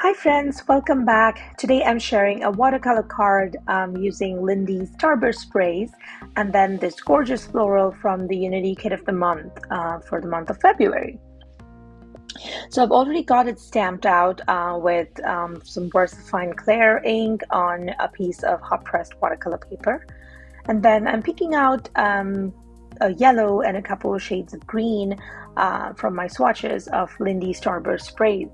Hi friends, welcome back. Today I'm sharing a watercolor card using Lindy's Starburst sprays and then this gorgeous floral from the Unity Kit of the Month for the month of February. So I've already got it stamped out with some VersaFine Clear ink on a piece of hot pressed watercolor paper. And then I'm picking out a yellow and a couple of shades of green from my swatches of Lindy Starburst sprays.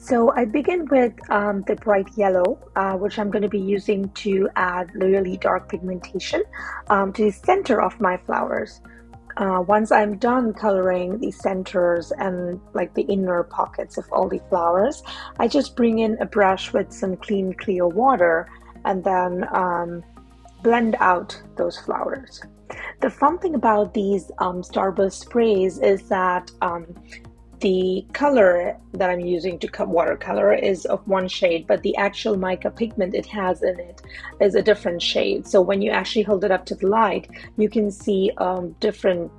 So I begin with the bright yellow, which I'm going to be using to add really dark pigmentation to the center of my flowers. Once I'm done coloring the centers and like the inner pockets of all the flowers, I just bring in a brush with some clean, clear water and then blend out those flowers. The fun thing about these Starburst sprays is that the color that I'm using to cut watercolor is of one shade, but the actual mica pigment it has in it is a different shade. So when you actually hold it up to the light, you can see a different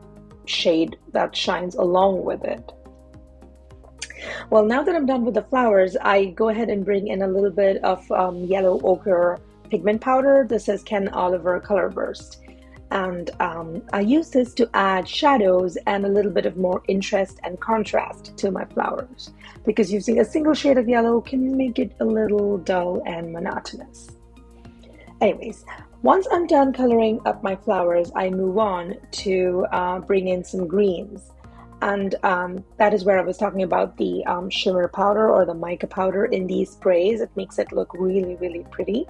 shade that shines along with it. Well, now that I'm done with the flowers, I go ahead and bring in a little bit of yellow ochre pigment powder. This is Ken Oliver Color Burst. And I use this to add shadows and a little bit of more interest and contrast to my flowers, because using a single shade of yellow can make it a little dull and monotonous. Anyways, once I'm done coloring up my flowers, I move on to bring in some greens. And that is where I was talking about the shimmer powder or the mica powder in these sprays. It makes it look really, really pretty.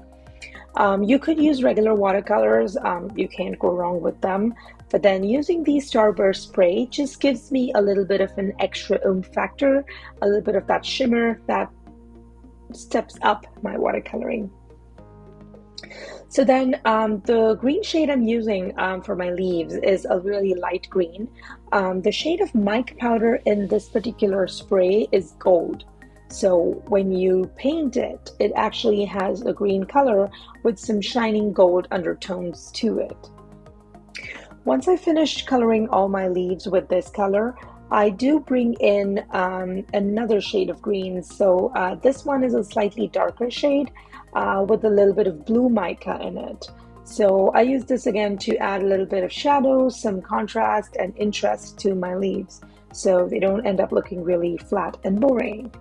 You could use regular watercolors, you can't go wrong with them, but then using the Starburst spray just gives me a little bit of an extra oomph factor, a little bit of that shimmer that steps up my watercoloring. So then the green shade I'm using for my leaves is a really light green. The shade of mica powder in this particular spray is gold. So when you paint it, it actually has a green color with some shining gold undertones to it. Once I finished coloring all my leaves with this color, I do bring in another shade of green. So this one is a slightly darker shade with a little bit of blue mica in it. So I use this again to add a little bit of shadow, some contrast and interest to my leaves so they don't end up looking really flat and boring.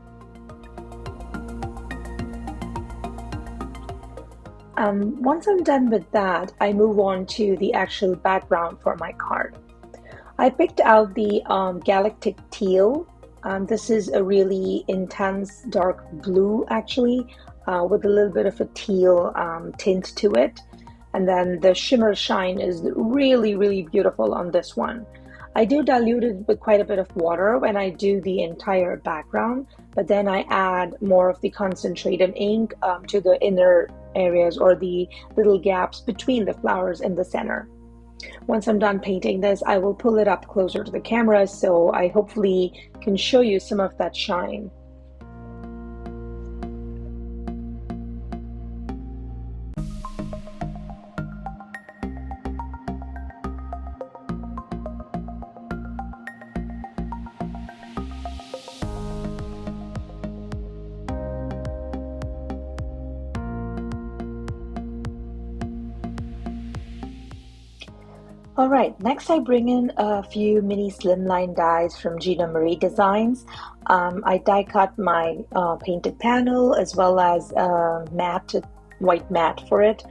Once I'm done with that, I move on to the actual background for my card. I picked out the Galactic Teal. This is a really intense dark blue actually, with a little bit of a teal tint to it. And then the shimmer shine is really, really beautiful on this one. I do dilute it with quite a bit of water when I do the entire background, but then I add more of the concentrated ink to the inner areas or the little gaps between the flowers in the center. Once I'm done painting this, I will pull it up closer to the camera so I hopefully can show you some of that shine. Alright, next I bring in a few mini slimline dies from Shimmery Designs. I die cut my painted panel as well as a matte, white matte for it.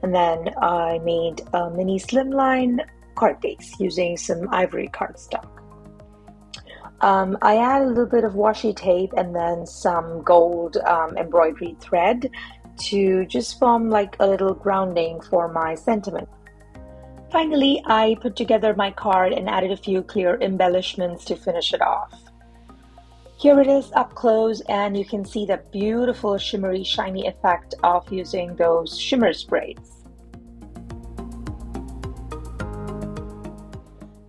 And then I made a mini slimline card base using some ivory cardstock. I add a little bit of washi tape and then some gold embroidery thread to just form like a little grounding for my sentiment. Finally, I put together my card and added a few clear embellishments to finish it off. Here it is up close, and you can see the beautiful shimmery shiny effect of using those shimmer sprays.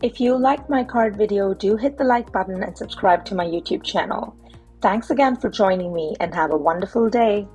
If you liked my card video, do hit the like button and subscribe to my YouTube channel. Thanks again for joining me and have a wonderful day.